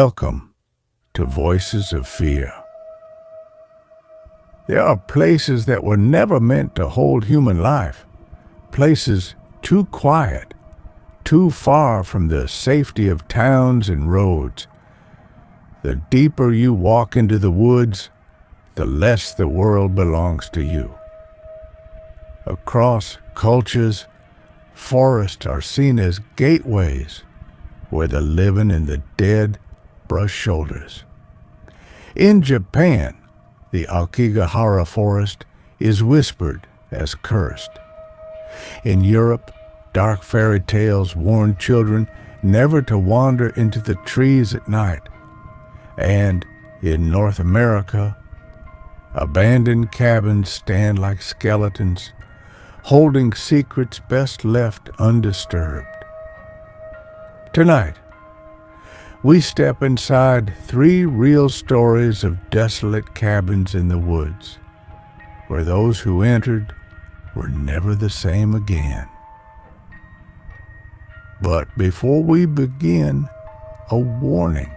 Welcome to Voices of Fear. There are places that were never meant to hold human life, places too quiet, too far from the safety of towns and roads. The deeper you walk into the woods, the less the world belongs to you. Across cultures, forests are seen as gateways where the living and the dead brush shoulders. In Japan, the Aokigahara forest is whispered as cursed. In Europe, dark fairy tales warn children never to wander into the trees at night. And in North America, abandoned cabins stand like skeletons, holding secrets best left undisturbed. Tonight, we step inside 3 real stories of desolate cabins in the woods, where those who entered were never the same again. But before we begin, a warning.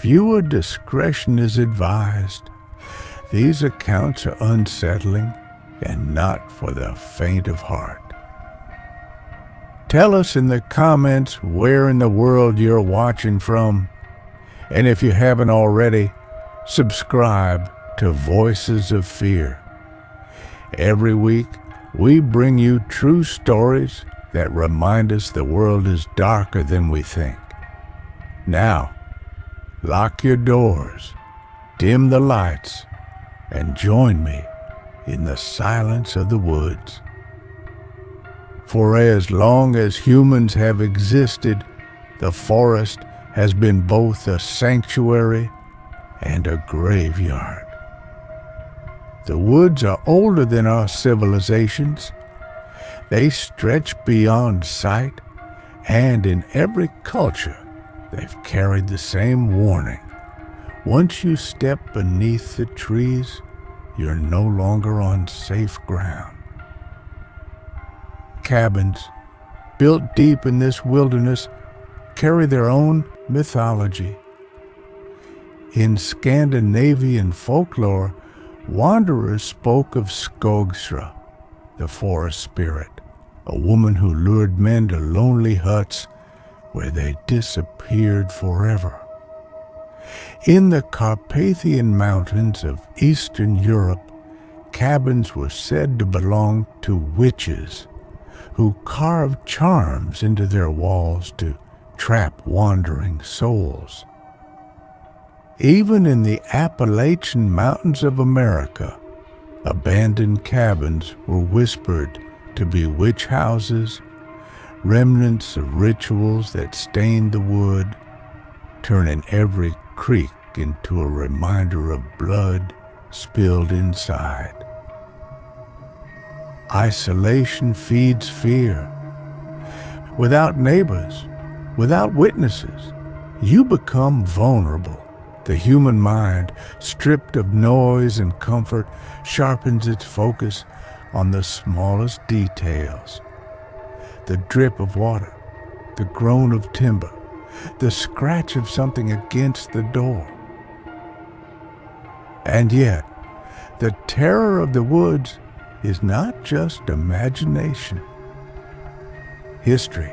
Viewer discretion is advised. These accounts are unsettling and not for the faint of heart. Tell us in the comments where in the world you're watching from. And if you haven't already, subscribe to Voices of Fear. Every week, we bring you true stories that remind us the world is darker than we think. Now, lock your doors, dim the lights, and join me in the silence of the woods. For as long as humans have existed, the forest has been both a sanctuary and a graveyard. The woods are older than our civilizations. They stretch beyond sight, and in every culture, they've carried the same warning. Once you step beneath the trees, you're no longer on safe ground. Cabins, built deep in this wilderness, carry their own mythology. In Scandinavian folklore, wanderers spoke of Skogsra, the forest spirit, a woman who lured men to lonely huts where they disappeared forever. In the Carpathian Mountains of Eastern Europe, cabins were said to belong to witches who carved charms into their walls to trap wandering souls. Even in the Appalachian Mountains of America, abandoned cabins were whispered to be witch houses, remnants of rituals that stained the wood, turning every creek into a reminder of blood spilled inside. Isolation feeds fear. Without neighbors, without witnesses, you become vulnerable. The human mind, stripped of noise and comfort, sharpens its focus on the smallest details. The drip of water, the groan of timber, the scratch of something against the door. And yet, the terror of the woods is not just imagination. History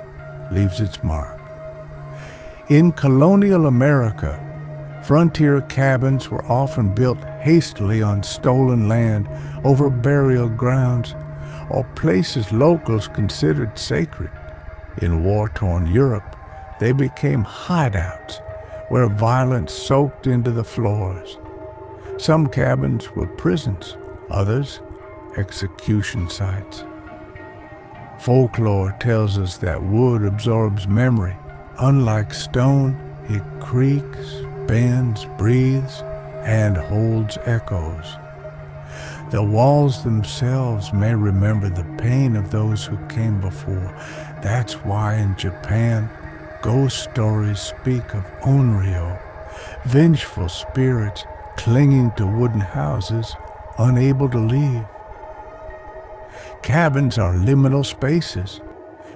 leaves its mark. In colonial America, frontier cabins were often built hastily on stolen land, over burial grounds, or places locals considered sacred. In war-torn Europe, they became hideouts where violence soaked into the floors. Some cabins were prisons, others execution sites. Folklore tells us that wood absorbs memory. Unlike stone, it creaks, bends, breathes, and holds echoes. The walls themselves may remember the pain of those who came before. That's why in Japan, ghost stories speak of onryo, vengeful spirits clinging to wooden houses, unable to leave. Cabins are liminal spaces.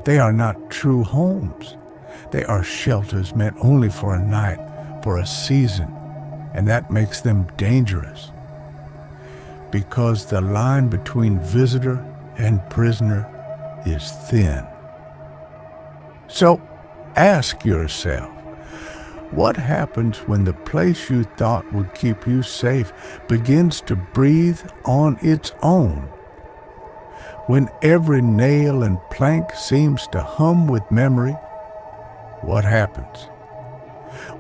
They are not true homes. They are shelters meant only for a night, for a season, and that makes them dangerous because the line between visitor and prisoner is thin. So ask yourself, what happens when the place you thought would keep you safe begins to breathe on its own? When every nail and plank seems to hum with memory, what happens?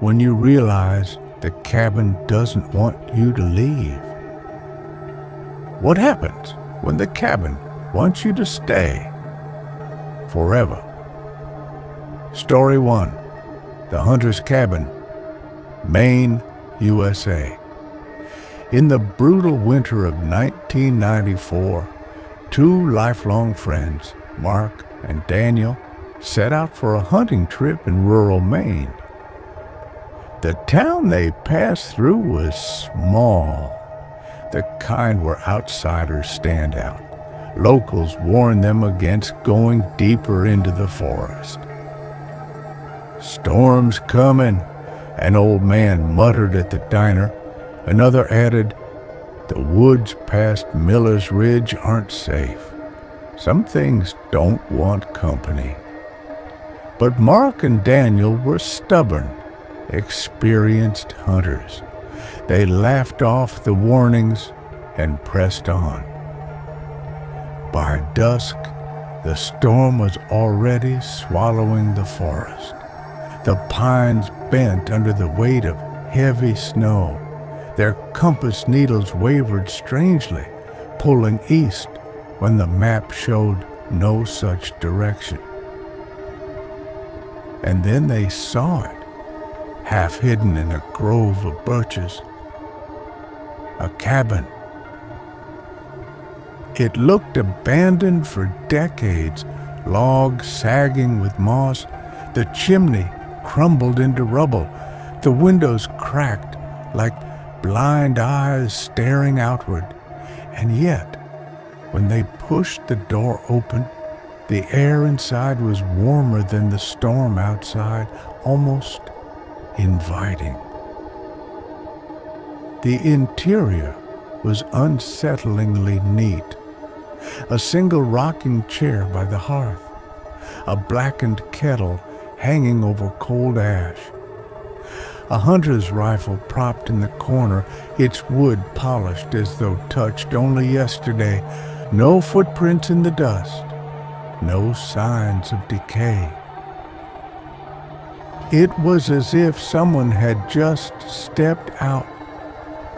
When you realize the cabin doesn't want you to leave? What happens when the cabin wants you to stay forever? Story 1. The Hunter's Cabin, Maine, USA. In the brutal winter of 1994, two lifelong friends, Mark and Daniel, set out for a hunting trip in rural Maine. The town they passed through was small, the kind where outsiders stand out. Locals warned them against going deeper into the forest. "Storm's coming," an old man muttered at the diner. Another added, "The woods past Miller's Ridge aren't safe. Some things don't want company." But Mark and Daniel were stubborn, experienced hunters. They laughed off the warnings and pressed on. By dusk, the storm was already swallowing the forest. The pines bent under the weight of heavy snow. Their compass needles wavered strangely, pulling east when the map showed no such direction. And then they saw it, half hidden in a grove of birches. A cabin. It looked abandoned for decades, logs sagging with moss, the chimney crumbled into rubble, the windows cracked like blind eyes staring outward. And yet, when they pushed the door open, the air inside was warmer than the storm outside, almost inviting. The interior was unsettlingly neat. A single rocking chair by the hearth, a blackened kettle hanging over cold ash, a hunter's rifle propped in the corner, its wood polished as though touched only yesterday, no footprints in the dust, no signs of decay. It was as if someone had just stepped out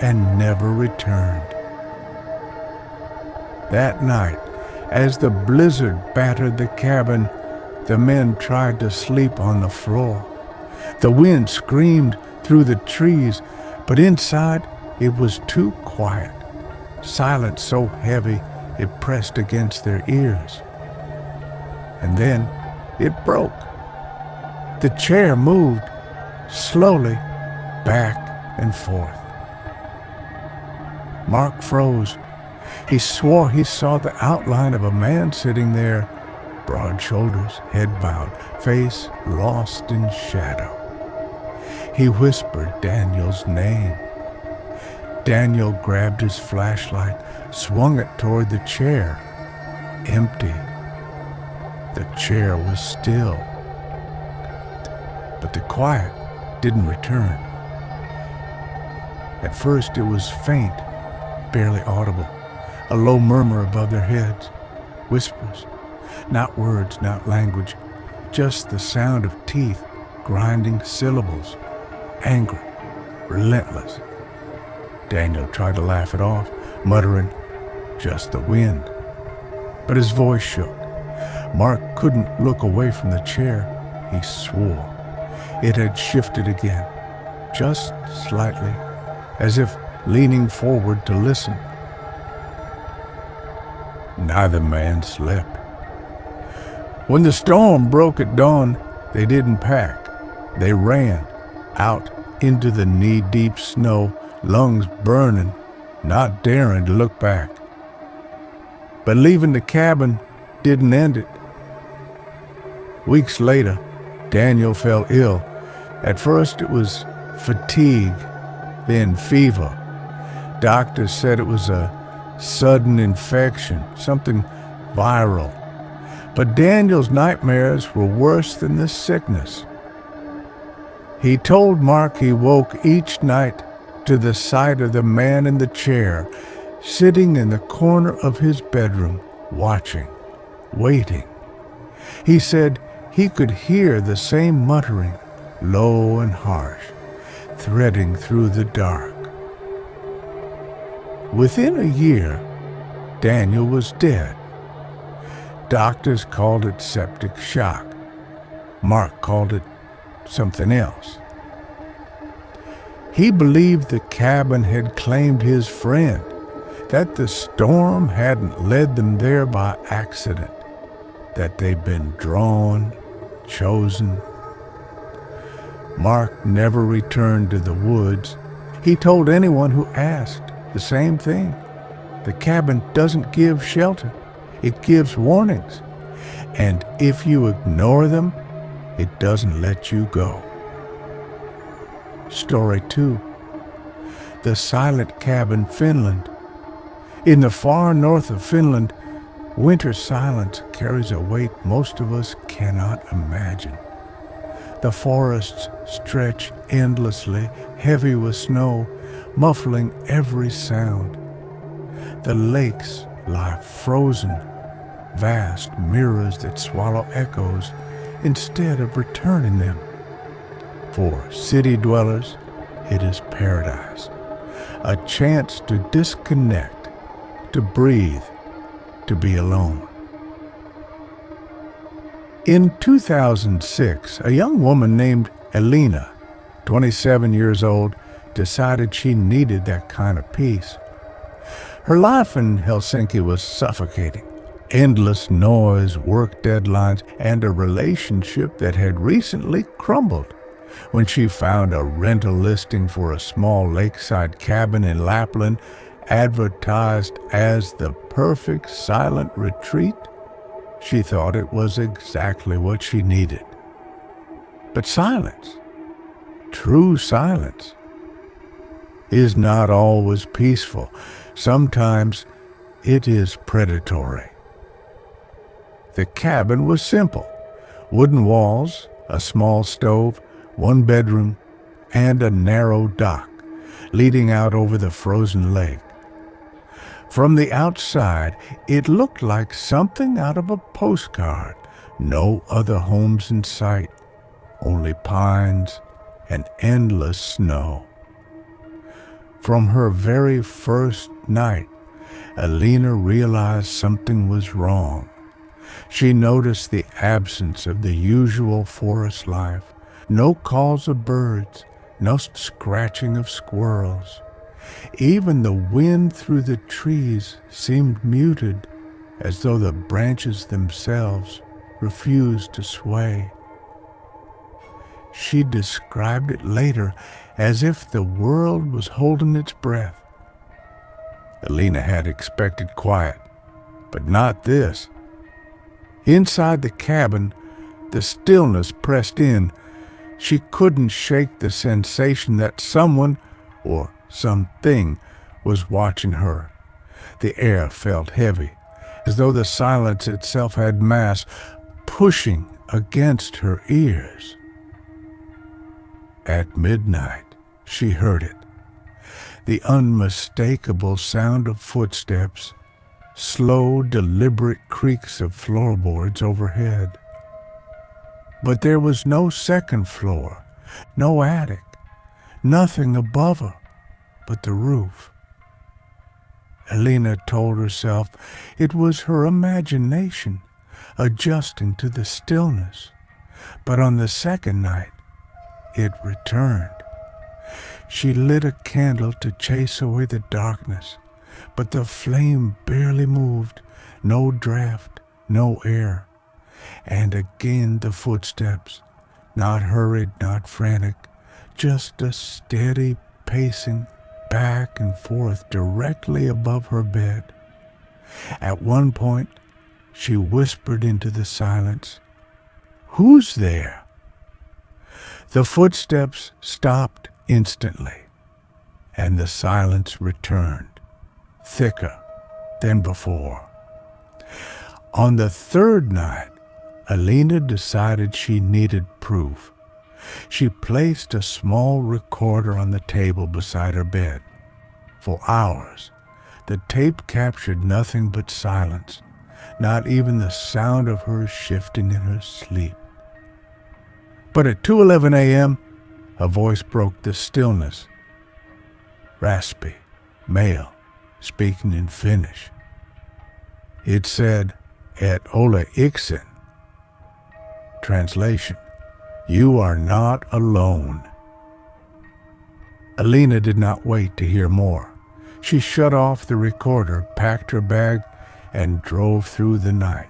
and never returned. That night, as the blizzard battered the cabin, the men tried to sleep on the floor. The wind screamed through the trees, but inside it was too quiet. Silence so heavy it pressed against their ears. And then it broke. The chair moved slowly back and forth. Mark froze. He swore he saw the outline of a man sitting there, broad shoulders, head bowed, face lost in shadow. He whispered Daniel's name. Daniel grabbed his flashlight, swung it toward the chair. Empty. The chair was still. But the quiet didn't return. At first it was faint, barely audible, a low murmur above their heads, whispers, not words, not language, just the sound of teeth grinding syllables, angry, relentless. Daniel tried to laugh it off, muttering, "Just the wind." But his voice shook. Mark couldn't look away from the chair. He swore. It had shifted again, just slightly, as if leaning forward to listen. Neither man slept. When the storm broke at dawn, they didn't pack. They ran out into the knee-deep snow, lungs burning, not daring to look back. But leaving the cabin didn't end it. Weeks later, Daniel fell ill. At first it was fatigue, then fever. Doctors said it was a sudden infection, something viral. But Daniel's nightmares were worse than the sickness. He told Mark he woke each night to the sight of the man in the chair, sitting in the corner of his bedroom, watching, waiting. He said he could hear the same muttering, low and harsh, threading through the dark. Within a year, Daniel was dead. Doctors called it septic shock. Mark called it something else. He believed the cabin had claimed his friend, that the storm hadn't led them there by accident, that they'd been drawn, chosen. Mark never returned to the woods. He told anyone who asked the same thing. The cabin doesn't give shelter. It gives warnings. And if you ignore them, it doesn't let you go. Story 2. The Silent Cabin, Finland. In the far north of Finland, winter silence carries a weight most of us cannot imagine. The forests stretch endlessly, heavy with snow, muffling every sound. The lakes lie frozen, vast mirrors that swallow echoes instead of returning them. For city dwellers, it is paradise, a chance to disconnect, to breathe, to be alone. In 2006, a young woman named Elina, 27 years old, decided she needed that kind of peace. Her life in Helsinki was suffocating. Endless noise, work deadlines, and a relationship that had recently crumbled. When she found a rental listing for a small lakeside cabin in Lapland, advertised as the perfect silent retreat, she thought it was exactly what she needed. But silence, true silence, is not always peaceful. Sometimes it is predatory. The cabin was simple. Wooden walls, a small stove, one bedroom, and a narrow dock leading out over the frozen lake. From the outside, it looked like something out of a postcard. No other homes in sight, only pines and endless snow. From her very first night, Elina realized something was wrong. She noticed the absence of the usual forest life. No calls of birds, no scratching of squirrels. Even the wind through the trees seemed muted, as though the branches themselves refused to sway. She described it later as if the world was holding its breath. Elina had expected quiet, but not this. Inside the cabin, the stillness pressed in. She couldn't shake the sensation that someone or something was watching her. The air felt heavy, as though the silence itself had mass, pushing against her ears. At midnight, she heard it. The unmistakable sound of footsteps, slow, deliberate creaks of floorboards overhead. But there was no second floor, no attic, nothing above her but the roof. Elina told herself it was her imagination adjusting to the stillness. But on the second night, it returned. She lit a candle to chase away the darkness, but the flame barely moved, no draft, no air. And again the footsteps, not hurried, not frantic, just a steady pacing back and forth directly above her bed. At one point, she whispered into the silence, "Who's there?" The footsteps stopped, instantly, and the silence returned, thicker than before. On the third night, Alina decided she needed proof. She placed a small recorder on the table beside her bed. For hours, the tape captured nothing but silence, not even the sound of her shifting in her sleep. But at 2:11 a.m., a voice broke the stillness. Raspy, male, speaking in Finnish. It said, "Et ole yksin." Translation: "You are not alone." Alina did not wait to hear more. She shut off the recorder, packed her bag, and drove through the night,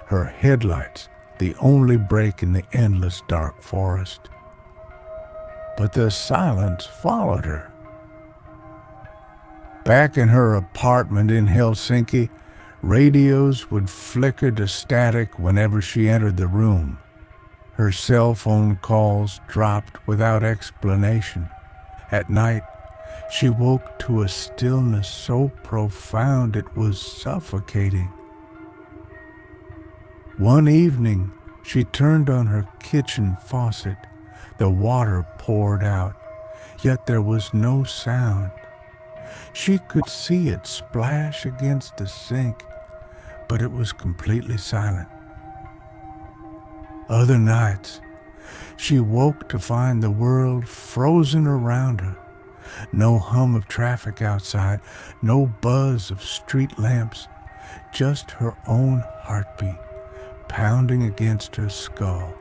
her headlights the only break in the endless dark forest. But the silence followed her. Back in her apartment in Helsinki, radios would flicker to static whenever she entered the room. Her cell phone calls dropped without explanation. At night, she woke to a stillness so profound it was suffocating. One evening, she turned on her kitchen faucet. The water poured out, yet there was no sound. She could see it splash against the sink, but it was completely silent. Other nights, she woke to find the world frozen around her. No hum of traffic outside, no buzz of street lamps, just her own heartbeat pounding against her skull.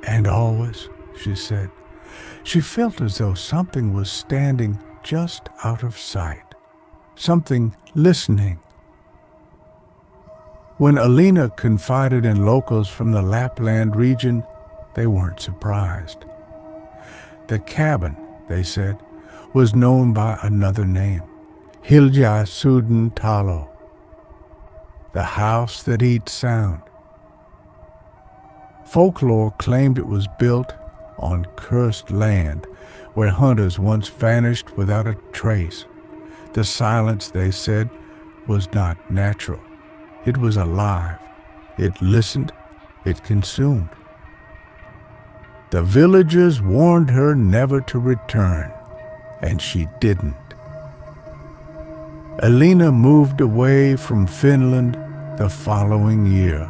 And always, she said, she felt as though something was standing just out of sight, something listening. When Alina confided in locals from the Lapland region, they weren't surprised. The cabin, they said, was known by another name, Hilja Suden Talo, the house that eats sound. Folklore claimed it was built on cursed land where hunters once vanished without a trace. The silence, they said, was not natural. It was alive. It listened. It consumed. The villagers warned her never to return, and she didn't. Alina moved away from Finland the following year.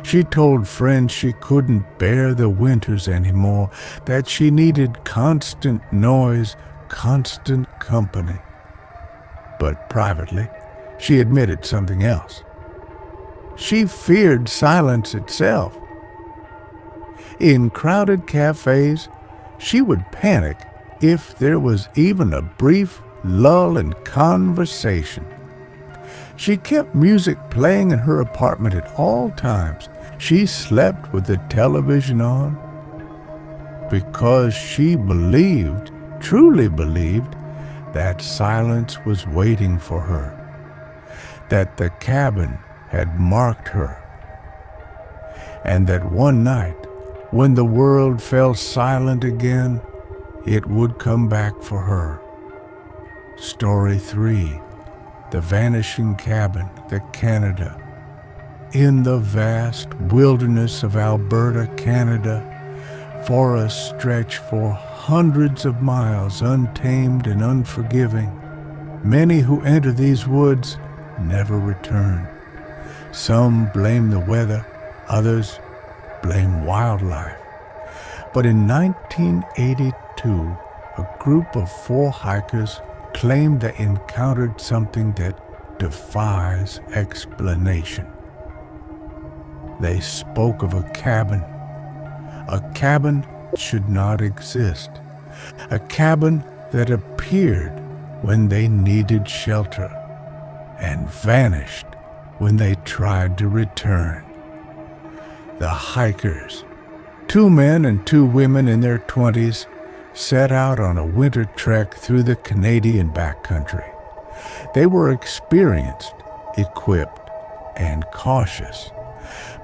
She told friends she couldn't bear the winters anymore, that she needed constant noise, constant company. But privately, she admitted something else. She feared silence itself. In crowded cafes, she would panic if there was even a brief lull in conversation. She kept music playing in her apartment at all times. She slept with the television on because she believed, truly believed, that silence was waiting for her, that the cabin had marked her, and that one night, when the world fell silent again, it would come back for her. Story 3, The Vanishing Cabin, Canada. In the vast wilderness of Alberta, Canada, forests stretch for hundreds of miles, untamed and unforgiving. Many who enter these woods never return. Some blame the weather, others blame wildlife. But in 1982, a group of 4 hikers claimed they encountered something that defies explanation. They spoke of a cabin. A cabin should not exist. A cabin that appeared when they needed shelter and vanished when they tried to return. The hikers, 2 men and 2 women in their 20s, set out on a winter trek through the Canadian backcountry. They were experienced, equipped, and cautious.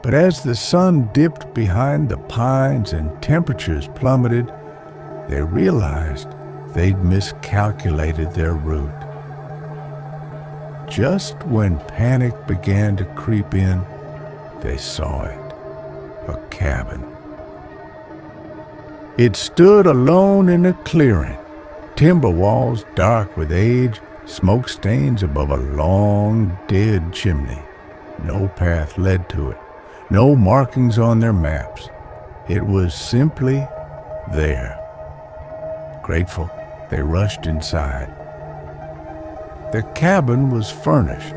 But as the sun dipped behind the pines and temperatures plummeted, they realized they'd miscalculated their route. Just when panic began to creep in, they saw it, a cabin. It stood alone in a clearing, timber walls dark with age, smoke stains above a long dead chimney. No path led to it, no markings on their maps. It was simply there. Grateful, they rushed inside. The cabin was furnished,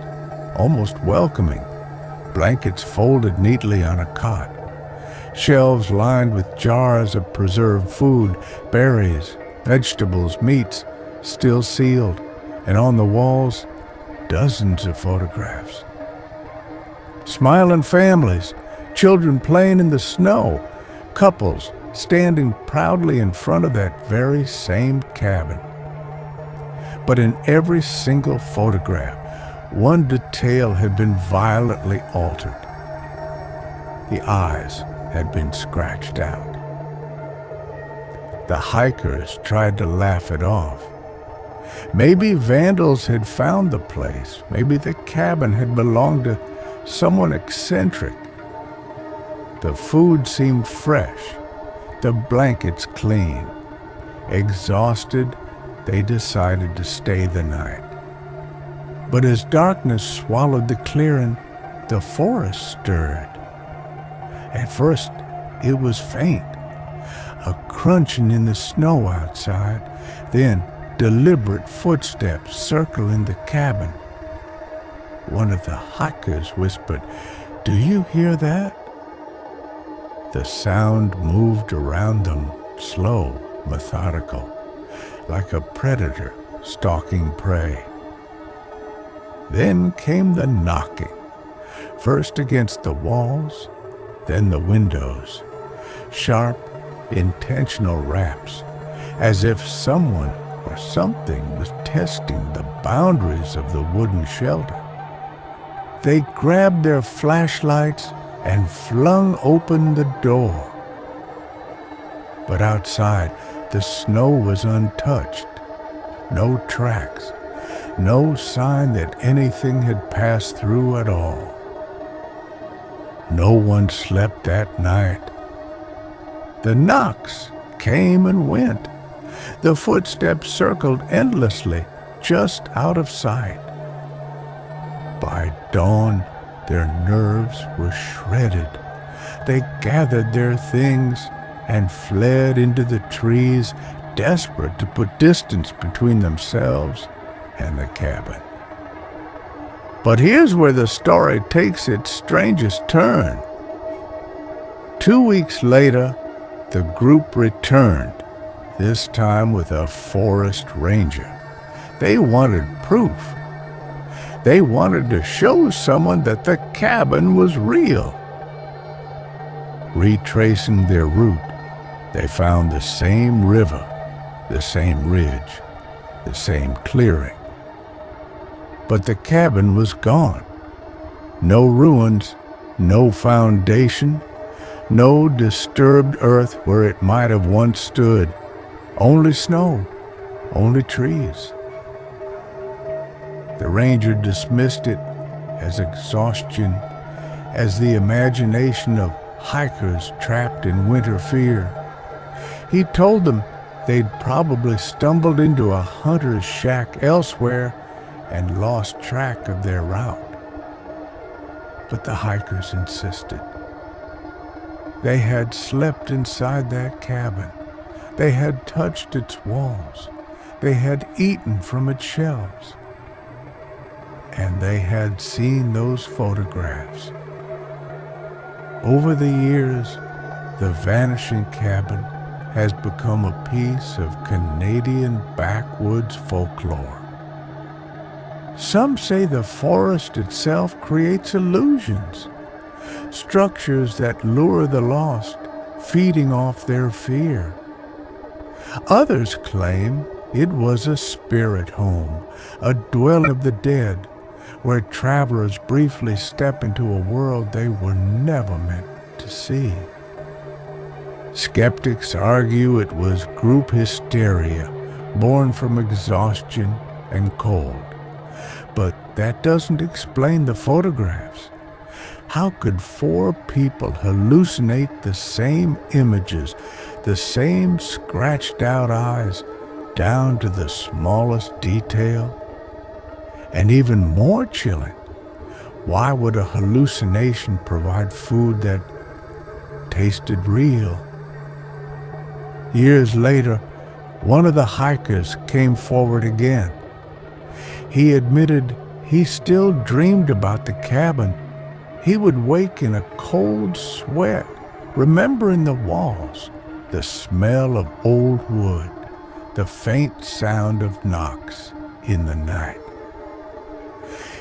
almost welcoming. Blankets folded neatly on a cot. Shelves lined with jars of preserved food, berries, vegetables, meats, still sealed, and on the walls, dozens of photographs. Smiling families, children playing in the snow, couples standing proudly in front of that very same cabin. But in every single photograph, one detail had been violently altered. The eyes had been scratched out. The hikers tried to laugh it off. Maybe vandals had found the place. Maybe the cabin had belonged to someone eccentric. The food seemed fresh, the blankets clean. Exhausted, they decided to stay the night. But as darkness swallowed the clearing, the forest stirred. At first, it was faint, a crunching in the snow outside, then deliberate footsteps circling the cabin. One of the hikers whispered, "Do you hear that?" The sound moved around them, slow, methodical, like a predator stalking prey. Then came the knocking, first against the walls, then the windows. Sharp, intentional raps, as if someone or something was testing the boundaries of the wooden shelter. They grabbed their flashlights and flung open the door. But outside, the snow was untouched. No tracks, no sign that anything had passed through at all. No one slept that night. The knocks came and went. The footsteps circled endlessly, just out of sight. By dawn, their nerves were shredded. They gathered their things and fled into the trees, desperate to put distance between themselves and the cabin. But here's where the story takes its strangest turn. 2 weeks later, the group returned, this time with a forest ranger. They wanted proof. They wanted to show someone that the cabin was real. Retracing their route, they found the same river, the same ridge, the same clearing. But the cabin was gone. No ruins, no foundation, no disturbed earth where it might have once stood. Only snow, only trees. The ranger dismissed it as exhaustion, as the imagination of hikers trapped in winter fear. He told them they'd probably stumbled into a hunter's shack elsewhere and lost track of their route. But the hikers insisted. They had slept inside that cabin. They had touched its walls. They had eaten from its shelves. And they had seen those photographs. Over the years, the Vanishing Cabin has become a piece of Canadian backwoods folklore. Some say the forest itself creates illusions, structures that lure the lost, feeding off their fear. Others claim it was a spirit home, a dwelling of the dead, where travelers briefly step into a world they were never meant to see. Skeptics argue it was group hysteria born from exhaustion and cold. But that doesn't explain the photographs. How could four people hallucinate the same images, the same scratched out eyes, down to the smallest detail? And even more chilling, why would a hallucination provide food that tasted real? Years later, one of the hikers came forward again. He admitted he still dreamed about the cabin. He would wake in a cold sweat, remembering the walls, the smell of old wood, the faint sound of knocks in the night.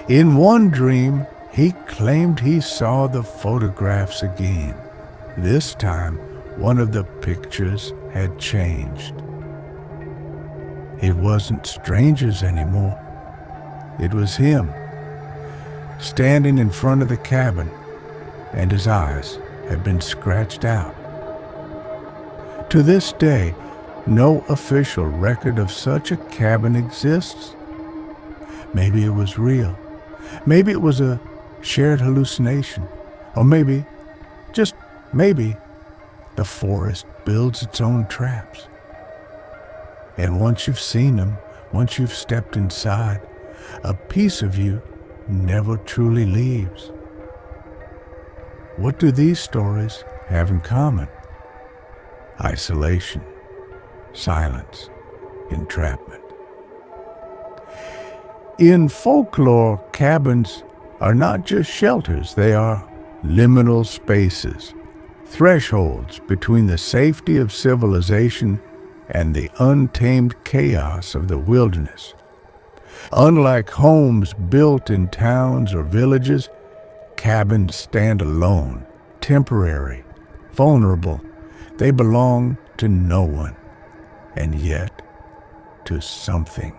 In one dream, he claimed he saw the photographs again. This time, one of the pictures had changed. It wasn't strangers anymore. It was him, standing in front of the cabin, and his eyes had been scratched out. To this day, no official record of such a cabin exists. Maybe it was real. Maybe it was a shared hallucination. Or maybe, just maybe, the forest builds its own traps. And once you've seen them, once you've stepped inside, a piece of you never truly leaves. What do these stories have in common? Isolation, silence, entrapment. In folklore, cabins are not just shelters, they are liminal spaces, thresholds between the safety of civilization and the untamed chaos of the wilderness. Unlike homes built in towns or villages, cabins stand alone, temporary, vulnerable. They belong to no one, and yet to something.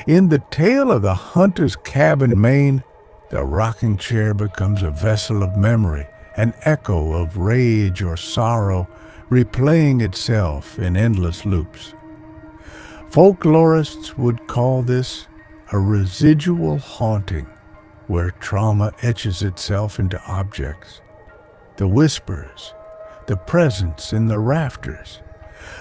In the tale of the hunter's cabin in Maine, the rocking chair becomes a vessel of memory, an echo of rage or sorrow, replaying itself in endless loops. Folklorists would call this a residual haunting, where trauma etches itself into objects. The whispers, the presence in the rafters,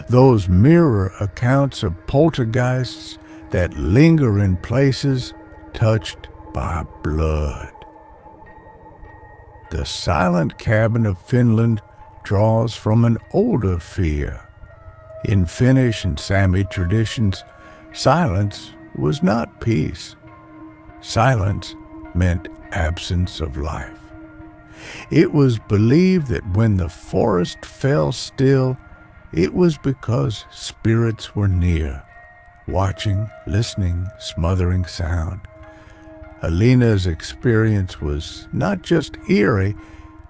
those mirror accounts of poltergeists that linger in places touched by blood. The silent cabin of Finland draws from an older fear. In Finnish and Sami traditions, silence was not peace. Silence meant absence of life. It was believed that when the forest fell still, it was because spirits were near, watching, listening, smothering sound. Alina's experience was not just eerie,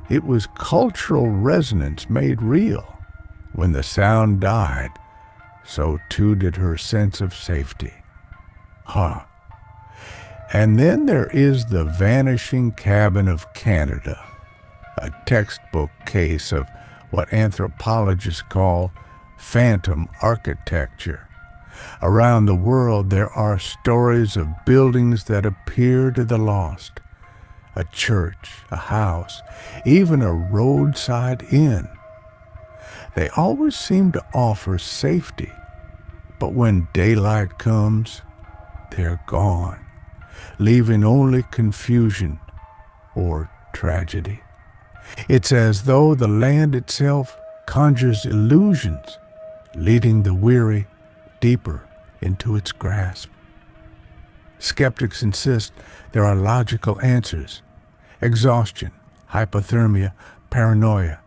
it was cultural resonance made real. When the sound died, so too did her sense of safety. And then there is the Vanishing Cabin of Canada, a textbook case of what anthropologists call phantom architecture. Around the world, there are stories of buildings that appear to the lost. A church, a house, even a roadside inn. They always seem to offer safety, but when daylight comes, they're gone, leaving only confusion or tragedy. It's as though the land itself conjures illusions, leading the weary deeper into its grasp. Skeptics insist there are logical answers: exhaustion, hypothermia, paranoia.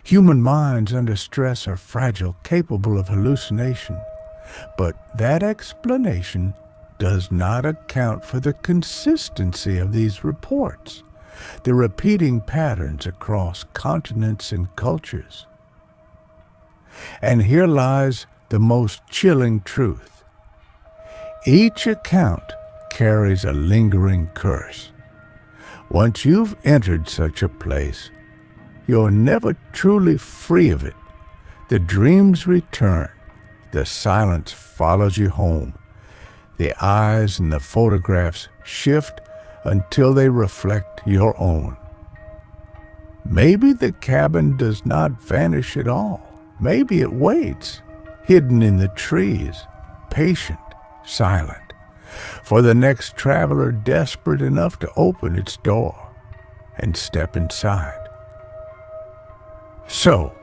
Human minds under stress are fragile, capable of hallucination. But that explanation does not account for the consistency of these reports, the repeating patterns across continents and cultures. And here lies the most chilling truth. Each account carries a lingering curse. Once you've entered such a place, you're never truly free of it. The dreams return. The silence follows you home. The eyes in the photographs shift until they reflect your own. Maybe the cabin does not vanish at all. Maybe it waits, hidden in the trees, patient, silent, for the next traveler desperate enough to open its door and step inside. So,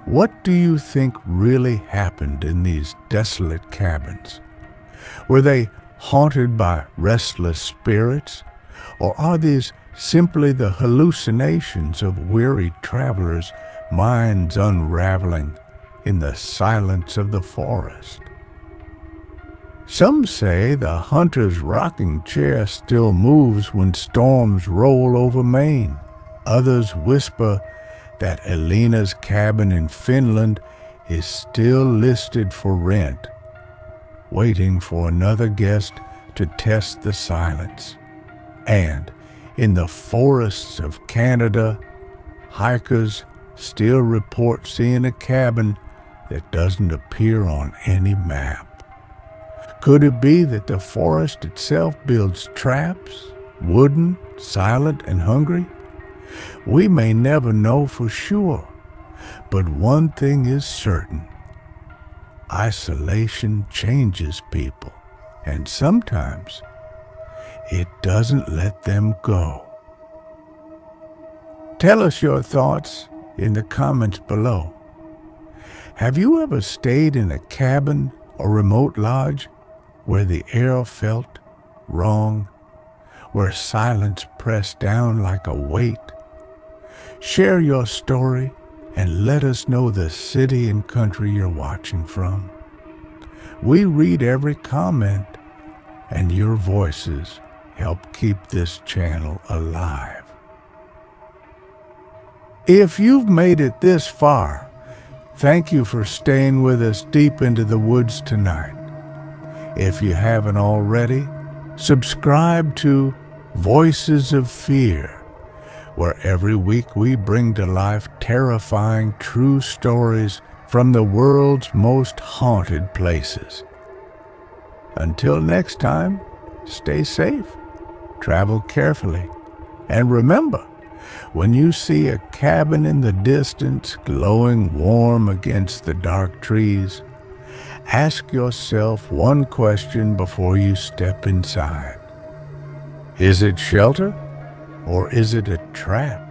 what do you think really happened in these desolate cabins? Were they haunted by restless spirits, or are these simply the hallucinations of weary travelers' minds unraveling in the silence of the forest? Some say the hunter's rocking chair still moves when storms roll over Maine. Others whisper that Elena's cabin in Finland is still listed for rent, waiting for another guest to test the silence. And in the forests of Canada, hikers still report seeing a cabin that doesn't appear on any map. Could it be that the forest itself builds traps, wooden, silent, and hungry? We may never know for sure, but one thing is certain. Isolation changes people, and sometimes it doesn't let them go. Tell us your thoughts in the comments below. Have you ever stayed in a cabin or remote lodge where the air felt wrong, where silence pressed down like a weight? Share your story and let us know the city and country you're watching from. We read every comment, and your voices help keep this channel alive. If you've made it this far, thank you for staying with us deep into the woods tonight. If you haven't already, subscribe to Voices of Fear, where every week we bring to life terrifying true stories from the world's most haunted places. Until next time, stay safe, travel carefully, and remember, when you see a cabin in the distance glowing warm against the dark trees, ask yourself one question before you step inside. Is it shelter, or is it a trap?